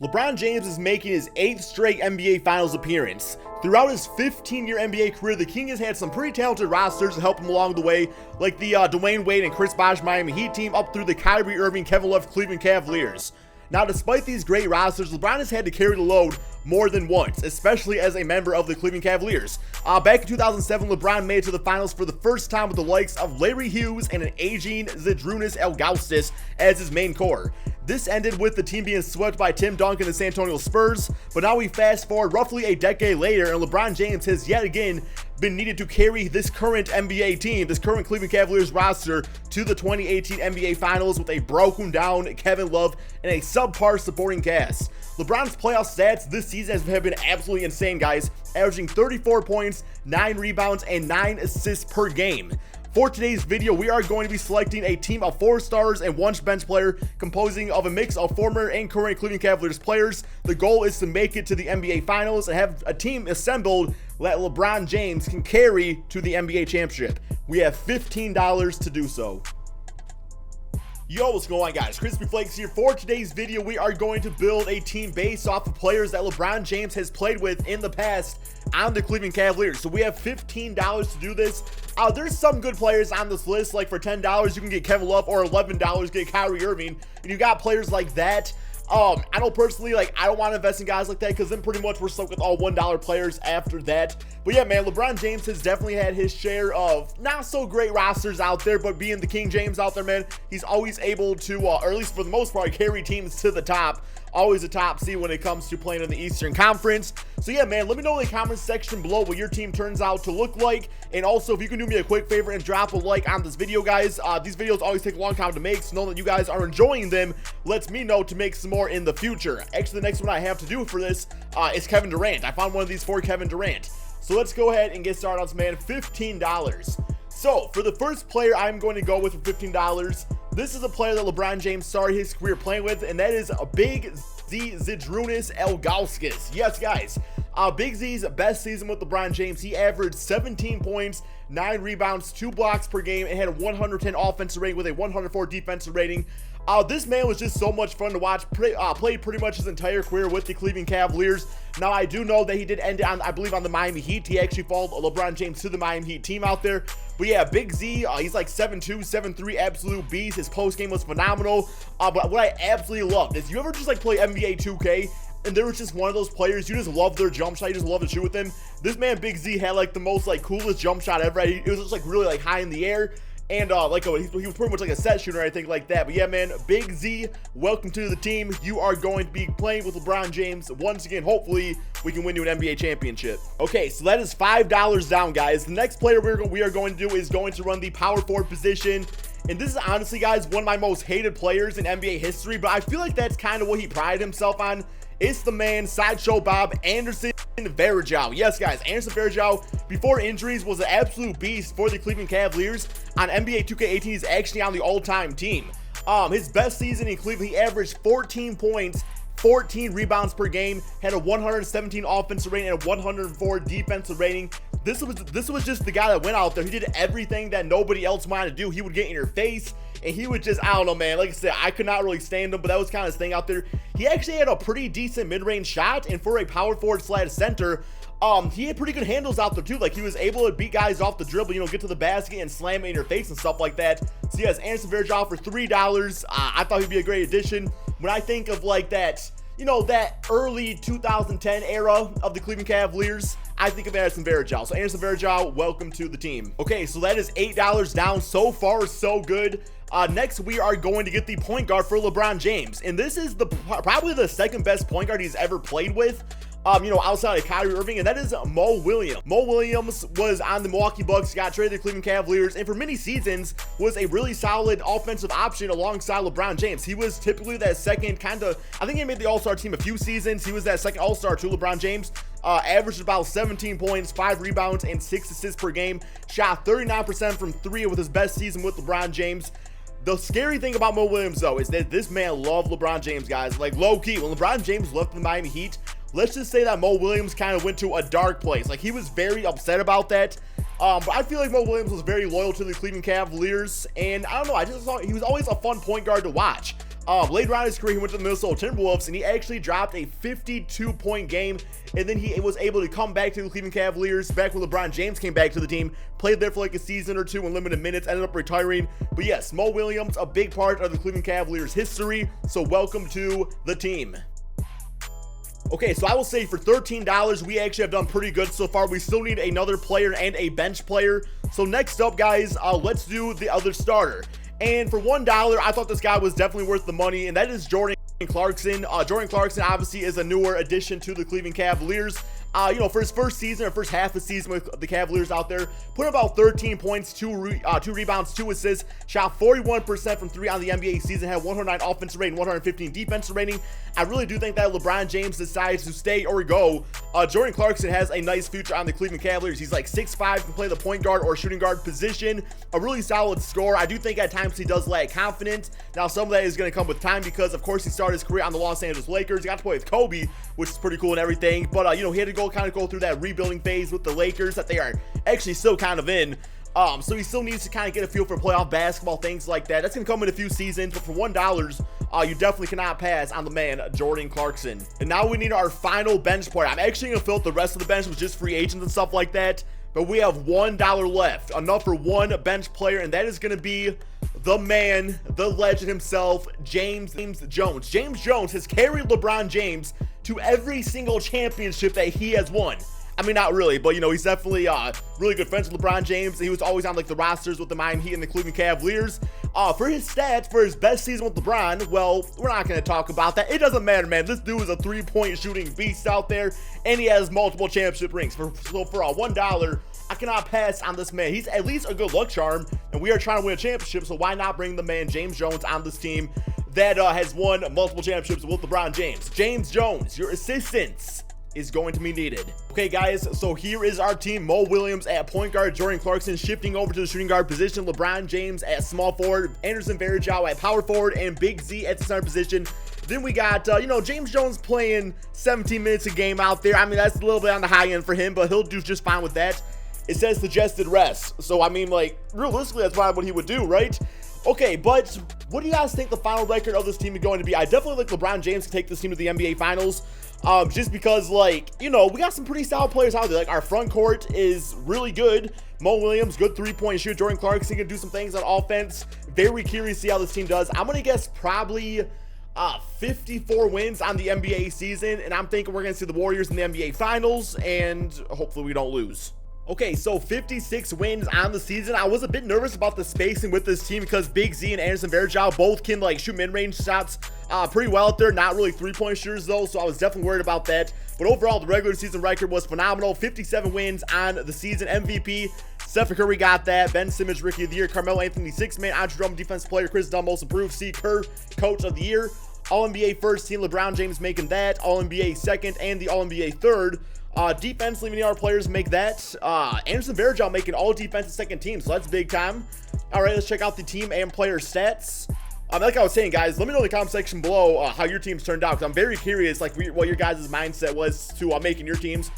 LeBron James is making his 8th straight NBA Finals appearance. Throughout his 15-year NBA career, the King has had some pretty talented rosters to help him along the way, like the Dwayne Wade and Chris Bosh Miami Heat team up through the Kyrie Irving, Kevin Love Cleveland Cavaliers. Now, despite these great rosters, LeBron has had to carry the load more than once, especially as a member of the Cleveland Cavaliers. Back in 2007, LeBron made it to the finals for the first time with the likes of Larry Hughes and an aging Zydrunas Ilgauskas as his main core. This ended with the team being swept by Tim Duncan and the San Antonio Spurs, but now we fast forward roughly a decade later, and LeBron James has yet again been needed to carry this current NBA team, this current Cleveland Cavaliers roster, to the 2018 NBA Finals with a broken down Kevin Love and a subpar supporting cast. LeBron's playoff stats this season have been absolutely insane, guys, averaging 34 points, 9 rebounds, and 9 assists per game. For today's video, we are going to be selecting a team of 4 stars and 1 bench player composing of a mix of former and current Cleveland Cavaliers players. The goal is to make it to the NBA Finals and have a team assembled that LeBron James can carry to the NBA championship. We have $15 to do so. Yo, what's going on, guys? KrispyFlakes here. For today's video, we are going to build a team based off of players that LeBron James has played with in the past on the Cleveland Cavaliers. So we have $15 to do this. There's some good players on this list. Like for $10, you can get Kevin Love, or $11, get Kyrie Irving. And you got players like that. I know personally, like, I don't want to invest in guys like that because then pretty much we're stuck with all $1 players after that. But yeah, man, LeBron James has definitely had his share of not so great rosters out there, but being the King James out there, man, he's always able to, or at least for the most part, carry teams to the top. Always a top seed when it comes to playing in the Eastern Conference. So yeah, man, let me know in the comments section below what your team turns out to look like. And also, if you can do me a quick favor and drop a like on this video, guys. These videos always take a long time to make, so knowing that you guys are enjoying them lets me know to make some more in the future. Actually, the next one I have to do for this is Kevin Durant. I found one of these for Kevin Durant. So let's go ahead and get started on this, man. $15. So for the first player I'm going to go with for $15, this is a player that LeBron James started his career playing with, and that is a Big Z Zydrunas Ilgauskas. Yes, guys. Big Z's best season with LeBron James, he averaged 17 points, 9 rebounds, 2 blocks per game, and had a 110 offensive rating with a 104 defensive rating. This man was just so much fun to watch. Played pretty much his entire career with the Cleveland Cavaliers. Now, I do know that he did end on, I believe, on the Miami Heat. He actually followed LeBron James to the Miami Heat team out there. But yeah, Big Z, he's like 7'2", 7'3", absolute beast. His post game was phenomenal. But what I absolutely loved is, you ever just like play NBA 2K, and there was just one of those players, you just love their jump shot, you just love to shoot with them. This man, Big Z, had like the most like coolest jump shot ever. It was just like really like high in the air. And he was pretty much like a set shooter, I think, like that. But yeah, man, Big Z, welcome to the team. You are going to be playing with LeBron James once again. Hopefully we can win you an NBA championship. Okay, so that is $5 down, guys. The next player we are going to do is going to run the power forward position. And this is honestly, guys, one of my most hated players in NBA history, but I feel like that's kind of what he prided himself on. It's the man, Sideshow Bob Anderson Varejao. Yes, guys, Anderson Varejao, before injuries, was an absolute beast for the Cleveland Cavaliers. On NBA 2K18, he's actually on the all-time team. His best season in Cleveland, he averaged 14 points, 14 rebounds per game, had a 117 offensive rating and a 104 defensive rating. This was just the guy that went out there. He did everything that nobody else wanted to do. He would get in your face, and he would just, I don't know, man. Like I said, I could not really stand him, but that was kind of his thing out there. He actually had a pretty decent mid-range shot, and for a power forward / center, he had pretty good handles out there too. Like, he was able to beat guys off the dribble, you know, get to the basket and slam it in your face and stuff like that. So yes, Anderson Varejao for $3. I thought he'd be a great addition. When I think of like that, you know, that early 2010 era of the Cleveland Cavaliers, I think of Anderson Varejao. So Anderson Varejao, welcome to the team. Okay, so that is $8 down. So far, so good. Next, we are going to get the point guard for LeBron James. And this is probably the second best point guard he's ever played with. You know, outside of Kyrie Irving, and that is Mo Williams. Mo Williams was on the Milwaukee Bucks, got traded to the Cleveland Cavaliers, and for many seasons was a really solid offensive option alongside LeBron James. He was typically that second kind of, I think he made the All-Star team a few seasons. He was that second All-Star to LeBron James. Averaged about 17 points, 5 rebounds, and 6 assists per game. Shot 39% from 3 with his best season with LeBron James. The scary thing about Mo Williams, though, is that this man loved LeBron James, guys. Like, low-key, when LeBron James left the Miami Heat, let's just say that Mo Williams kind of went to a dark place. Like, he was very upset about that. But I feel like Mo Williams was very loyal to the Cleveland Cavaliers. And I don't know, I just thought he was always a fun point guard to watch. Later on in his career, he went to the Minnesota Timberwolves, and he actually dropped a 52-point game, and then he was able to come back to the Cleveland Cavaliers back when LeBron James came back to the team, played there for like a season or two in limited minutes, ended up retiring. But yes, Mo Williams, a big part of the Cleveland Cavaliers history, so welcome to the team. Okay, so I will say for $13, we actually have done pretty good so far. We still need another player and a bench player. So next up, guys, let's do the other starter. And for $1, I thought this guy was definitely worth the money, and that is Jordan Clarkson. Jordan Clarkson obviously is a newer addition to the Cleveland Cavaliers. You know, for his first season or first half of the season with the Cavaliers out there, put about 13 points, 2 rebounds, 2 assists, shot 41% from 3 on the NBA season, had 109 offensive rating, 115 defensive rating. I really do think that LeBron James decides to stay or go. Jordan Clarkson has a nice future on the Cleveland Cavaliers. He's like 6'5", can play the point guard or shooting guard position, a really solid scorer. I do think at times he does lack confidence. Now, some of that is going to come with time because, of course, he started his career on the Los Angeles Lakers. He got to play with Kobe, which is pretty cool and everything. But, you know, he had to go through that rebuilding phase with the Lakers that they are actually still kind of in. So he still needs to kind of get a feel for playoff basketball, things like that. That's going to come in a few seasons, but for $1, you definitely cannot pass on the man, Jordan Clarkson. And now we need our final bench player. I'm actually going to fill out the rest of the bench with just free agents and stuff like that, but we have $1 left, enough for one bench player, and that is going to be the man, the legend himself, James Jones. James Jones has carried LeBron James to every single championship that he has won. I mean, not really, but, you know, he's definitely really good friends with LeBron James. He was always on, like, the rosters with the Miami Heat and the Cleveland Cavaliers. For his stats, for his best season with LeBron, well, we're not going to talk about that. It doesn't matter, man. This dude is a three-point shooting beast out there, and he has multiple championship rings. So for $1, I cannot pass on this man. He's at least a good luck charm, and we are trying to win a championship, so why not bring the man James Jones on this team that has won multiple championships with LeBron James? James Jones, your assistance is going to be needed. Okay, guys, so here is our team. Mo Williams at point guard, Jordan Clarkson shifting over to the shooting guard position, LeBron James at small forward, Anderson Varejao at power forward, and Big Z at the center position. Then we got, you know, James Jones playing 17 minutes a game out there. I mean, that's a little bit on the high end for him, but he'll do just fine with that. It says suggested rest. So, I mean, like, realistically, that's probably what he would do, right? Okay, but what do you guys think the final record of this team is going to be? I definitely like LeBron James to take this team to the NBA Finals. Just because, like, you know, we got some pretty solid players out there. Like, our front court is really good. Mo Williams, good three-point shooter. Jordan Clarkson can do some things on offense. Very curious to see how this team does. I'm going to guess probably 54 wins on the NBA season, and I'm thinking we're going to see the Warriors in the NBA Finals, and hopefully we don't lose. Okay, so 56 wins on the season. I was a bit nervous about the spacing with this team because Big Z and Anderson Varejao both can, like, shoot mid-range shots pretty well out there. Not really three-point shooters, though, so I was definitely worried about that. But overall, the regular season record was phenomenal. 57 wins on the season. MVP, Stephen Curry got that. Ben Simmons, Rookie of the Year. Carmelo Anthony, Sixth Man. Andre Drummond, Defensive Player. Chris Dunn, Most Improved. Steve Kerr, Coach of the Year. All-NBA First Team, LeBron James making that. All-NBA Second and the All-NBA Third. Defense, leaving our players make that. Anderson Varejao making all defensive second team, so that's big time. All right, let's check out the team and player stats. Like I was saying, guys, let me know in the comment section below how your teams turned out, because I'm very curious, like, what your guys' mindset was to making your teams.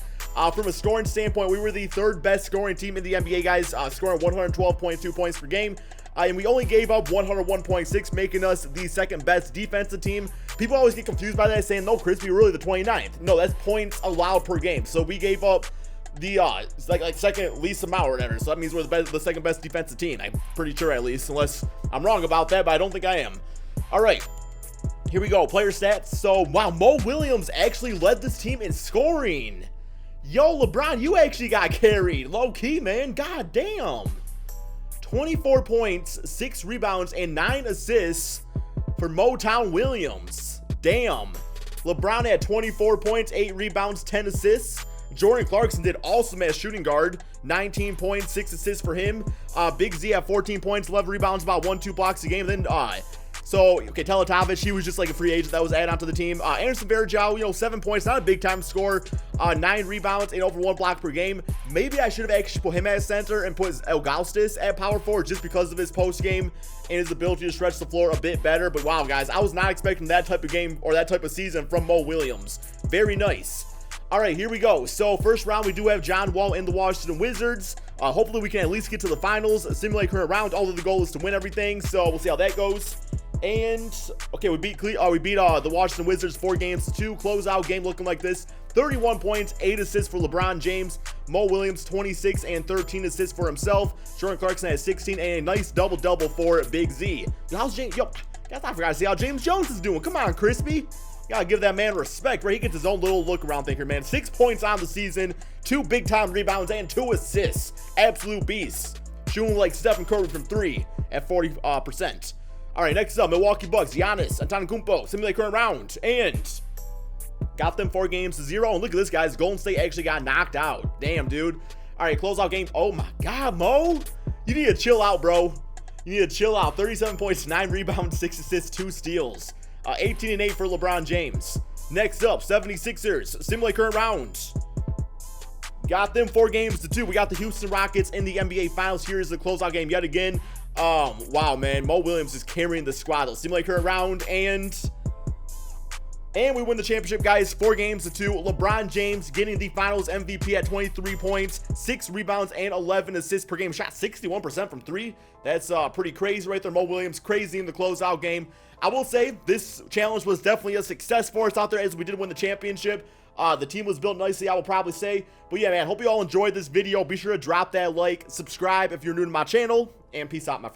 From a scoring standpoint, we were the third best scoring team in the NBA, guys, scoring 112.2 points per game. And we only gave up 101.6, making us the second best defensive team. People always get confused by that, saying, no, Chris, we're really the 29th. No, that's points allowed per game. So we gave up the like second least amount or whatever. So that means we're the second best defensive team. I'm pretty sure, at least, unless I'm wrong about that, but I don't think I am. All right, here we go. Player stats. So, wow, Mo Williams actually led this team in scoring. Yo, LeBron, you actually got carried. Low key, man. God damn. 24 points, 6 rebounds, and 9 assists for Motown Williams. Damn. LeBron had 24 points, 8 rebounds, 10 assists. Jordan Clarkson did awesome as shooting guard. 19 points, 6 assists for him. Big Z had 14 points, 11 rebounds, about 1-2 blocks a game. Then, okay, Teletovic, he was just like a free agent that was added onto the team. Anderson Varejao, you know, 7 points, not a big time score. 9 rebounds, and over 1 block per game. Maybe I should have actually put him at center and put Elgaustas at power forward just because of his post game and his ability to stretch the floor a bit better. But wow, guys, I was not expecting that type of game or that type of season from Mo Williams. Very nice. All right, here we go. So first round, we do have John Wall in the Washington Wizards. Hopefully we can at least get to the finals, simulate current round. Although the goal is to win everything, so we'll see how that goes. And okay, we beat the Washington Wizards 4-2. Closeout game looking like this: 31 points, 8 assists for LeBron James. Mo Williams 26 and 13 assists for himself. Jordan Clarkson has 16 and a nice double for Big Z. How's James? Yo, guys, I forgot to see how James Jones is doing. Come on, Crispy. Gotta give that man respect, right? He gets his own little look around thing here, man. 6 points on the season, 2 big-time rebounds, and 2 assists. Absolute beast. Shooting like Stephen Curry from 3 at 40%. All right, next up, Milwaukee Bucks, Giannis Antetokounmpo, simulate current round, and got them 4-0. And look at this, guys. Golden State actually got knocked out. Damn, dude. All right, closeout game. Oh, my God, Mo. You need to chill out, bro. You need to chill out. 37 points, 9 rebounds, 6 assists, 2 steals. 18 and 8 for LeBron James. Next up, 76ers, simulate current round. Got them 4-2. We got the Houston Rockets in the NBA Finals. Here is the closeout game yet again. Wow, man. Mo Williams is carrying the squad. They'll simulate current round, and we win the championship, guys. 4-2. LeBron James getting the Finals MVP at 23 points, 6 rebounds, and 11 assists per game. Shot 61% from 3. That's pretty crazy right there. Mo Williams crazy in the closeout game. I will say this challenge was definitely a success for us out there, as we did win the championship. The team was built nicely, I will probably say. But yeah, man, hope you all enjoyed this video. Be sure to drop that like, subscribe if you're new to my channel, and peace out, my friends.